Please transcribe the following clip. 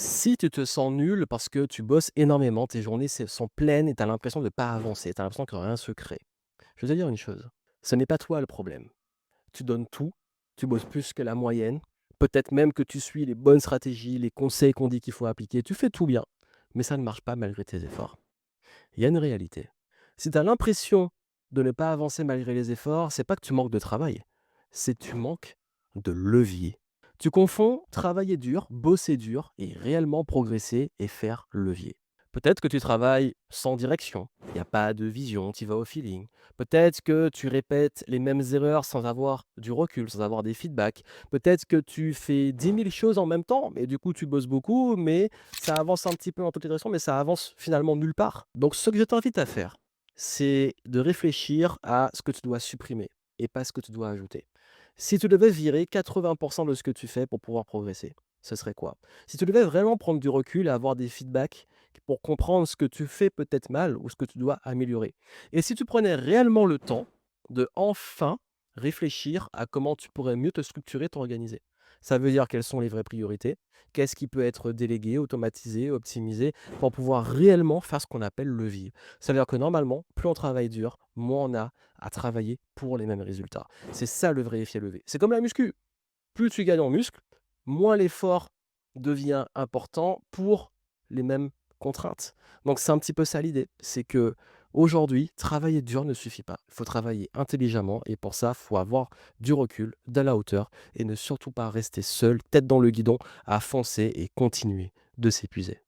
Si tu te sens nul parce que tu bosses énormément, tes journées sont pleines et tu as l'impression de ne pas avancer, tu as l'impression que rien se crée. Je vais te dire une chose, ce n'est pas toi le problème. Tu donnes tout, tu bosses plus que la moyenne, peut-être même que tu suis les bonnes stratégies, les conseils qu'on dit qu'il faut appliquer, tu fais tout bien, mais ça ne marche pas malgré tes efforts. Il y a une réalité. Si tu as l'impression de ne pas avancer malgré les efforts, c'est pas que tu manques de travail, c'est que tu manques de levier. Tu confonds travailler dur, bosser dur et réellement progresser et faire levier. Peut-être que tu travailles sans direction, il n'y a pas de vision, tu vas au feeling. Peut-être que tu répètes les mêmes erreurs sans avoir du recul, sans avoir des feedbacks. Peut-être que tu fais 10 000 choses en même temps, mais du coup tu bosses beaucoup, mais ça avance un petit peu dans toutes les directions, mais ça avance finalement nulle part. Donc ce que je t'invite à faire, c'est de réfléchir à ce que tu dois supprimer et pas ce que tu dois ajouter. Si tu devais virer 80 de ce que tu fais pour pouvoir progresser, ce serait quoi? Si tu devais vraiment prendre du recul et avoir des feedbacks pour comprendre ce que tu fais peut-être mal ou ce que tu dois améliorer. Et si tu prenais réellement le temps de enfin réfléchir à comment tu pourrais mieux te structurer, t'organiser. Ça veut dire quelles sont les vraies priorités, qu'est-ce qui peut être délégué, automatisé, optimisé, pour pouvoir réellement faire ce qu'on appelle le vivre. Ça veut dire que normalement, plus on travaille dur, moins on a à travailler pour les mêmes résultats. C'est ça le vrai effet levé. C'est comme la muscu. Plus tu gagnes en muscle, moins l'effort devient important pour les mêmes contraintes. Donc c'est un petit peu ça l'idée. C'est que aujourd'hui, travailler dur ne suffit pas. Il faut travailler intelligemment et pour ça, il faut avoir du recul, de la hauteur et ne surtout pas rester seul, tête dans le guidon, à foncer et continuer de s'épuiser.